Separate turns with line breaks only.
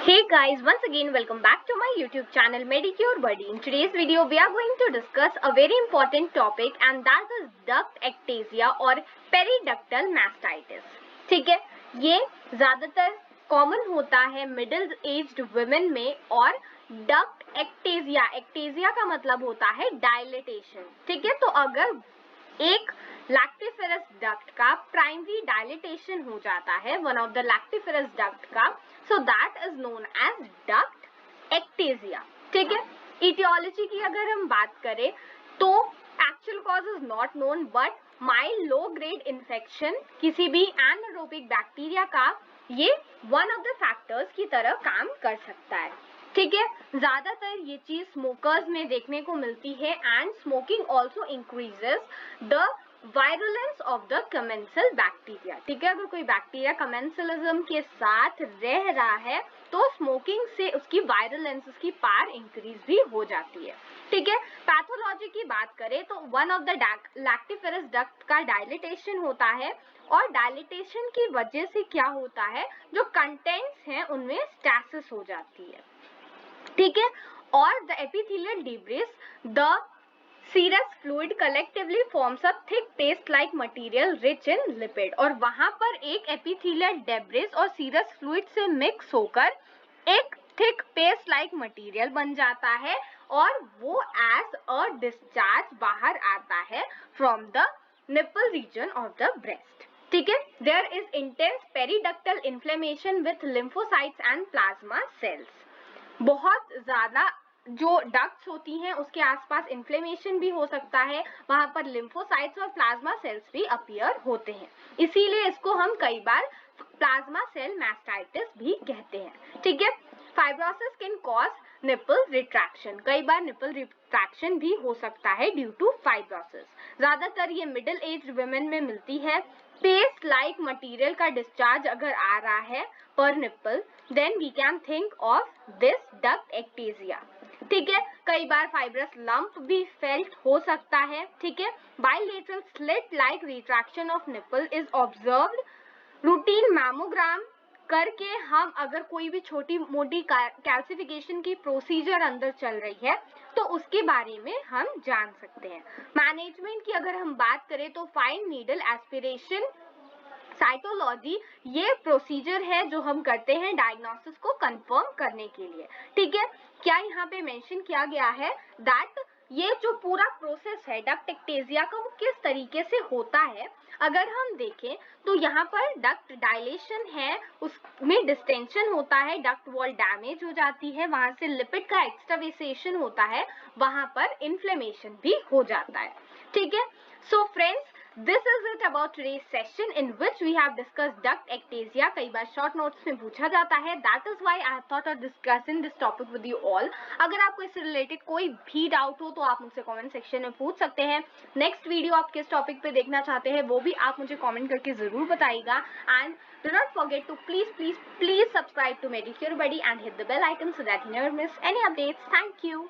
Hey guys, once again welcome back to my YouTube channel Medicure Buddy. In today's video we are going to discuss a very important topic and that is duct ectasia or periductal mastitis. ठीक है, ये ज्यादातर common होता है middle aged women में और duct एक्टेजिया, एक्टेजिया का मतलब होता है डायलिटेशन. ठीक है, तो अगर एक लैक्टिफेरस डक्ट का प्राइमरी डायलिटेशन हो जाता है, one of the lactiferous duct का, so that is known as duct ectasia. ठीक है, इटियोलॉजी की अगर हम बात करें तो actual cause is not known but mild low grade infection किसी भी एनारोबिक बैक्टीरिया का ये वन ऑफ द फैक्टर्स की तरह काम कर सकता है. ठीक है, ज्यादातर ये चीज स्मोकर्स में देखने को मिलती है and smoking also increases the virulence of the commensal bacteria. ठीक है, अगर कोई बैक्टीरिया कमेंसलिज्म के साथ रह रहा है तो स्मोकिंग से उसकी वायरुलेंस, उसकी पार इंक्रीज भी हो जाती है. ठीक है, पैथोलॉजी की बात करें तो one of the lactiferous duct का डायलिटेशन होता है और डायलिटेशन की वजह से क्या होता है, जो कंटेंट्स हैं उनमें स्टैसिस हो जाती है. ठीक है, और the epithelial debris, the serous fluid collectively forms a thick paste like material rich in lipid. और वहां पर एक एपिथेलियल डेब्रिस और सीरस फ्लूइड से मिक्स होकर एक थिक पेस्ट लाइक मटेरियल बन जाता है और वो एज अ डिस्चार्ज बाहर आता है from the nipple region of the breast. ठीक है, there is intense periductal inflammation with lymphocytes and plasma cells. बहुत ज्यादा जो डक्ट्स होती हैं उसके आसपास इन्फ्लेमेशन भी हो सकता है, वहां पर लिम्फोसाइट्स और प्लाज्मा सेल्स भी अपीयर होते हैं, इसीलिए इसको हम कई बार प्लाज्मा सेल मैस्टाइटिस भी कहते हैं. ठीक है, fibrosis can cause nipple retraction, कई बार निपल रिट्रैक्शन भी हो सकता है ड्यू टू फाइब्रोसिस. ज्यादातर ये मिडिल एज वुमेन में मिलती है. पेस्ट लाइक मटेरियल का डिस्चार्ज अगर आ रहा है पर nipple, then we can think of this duct ectasia. ठीक है, कई बार फाइब्रस लंप भी फेल्ट हो सकता है. ठीक है, bilateral slit like retraction of nipple is observed. Routine mammogram करके हम अगर कोई भी छोटी मोटी कैल्सिफिकेशन की प्रोसीजर अंदर चल रही है तो उसके बारे में हम जान सकते हैं. मैनेजमेंट की अगर हम बात करें तो फाइन नीडल एस्पिरेशन साइटोलॉजी ये प्रोसीजर है जो हम करते हैं डायग्नोसिस को कंफर्म करने के लिए. ठीक है, क्या यहाँ पे मेंशन किया गया है दैट ये जो पूरा प्रोसेस है डक्ट एक्टेजिया का वो किस तरीके से होता है. अगर हम देखें तो यहाँ पर डक्ट डायलेशन है, उसमें डिस्टेंशन होता है, डक्ट वॉल डैमेज हो जाती है, वहां से लिपिड का एक्सट्रावेसेशन होता है, वहां पर इन्फ्लेमेशन भी हो जाता है. ठीक है, so friends, this is it about today's session in which we have discussed duct ectasia. कई बार शॉर्ट नोट्स में पूछा जाता है, that is why I have thought of discussing this topic with you all. अगर आपको इससे रिलेटेड कोई भी डाउट हो तो आप मुझसे कमेंट सेक्शन में पूछ सकते हैं. नेक्स्ट वीडियो आप किस टॉपिक पे देखना चाहते हैं वो भी आप मुझे कमेंट करके जरूर बताइएगा. And do not forget to please subscribe to Medicure Buddy and hit the bell icon so that you never miss any updates. Thank you.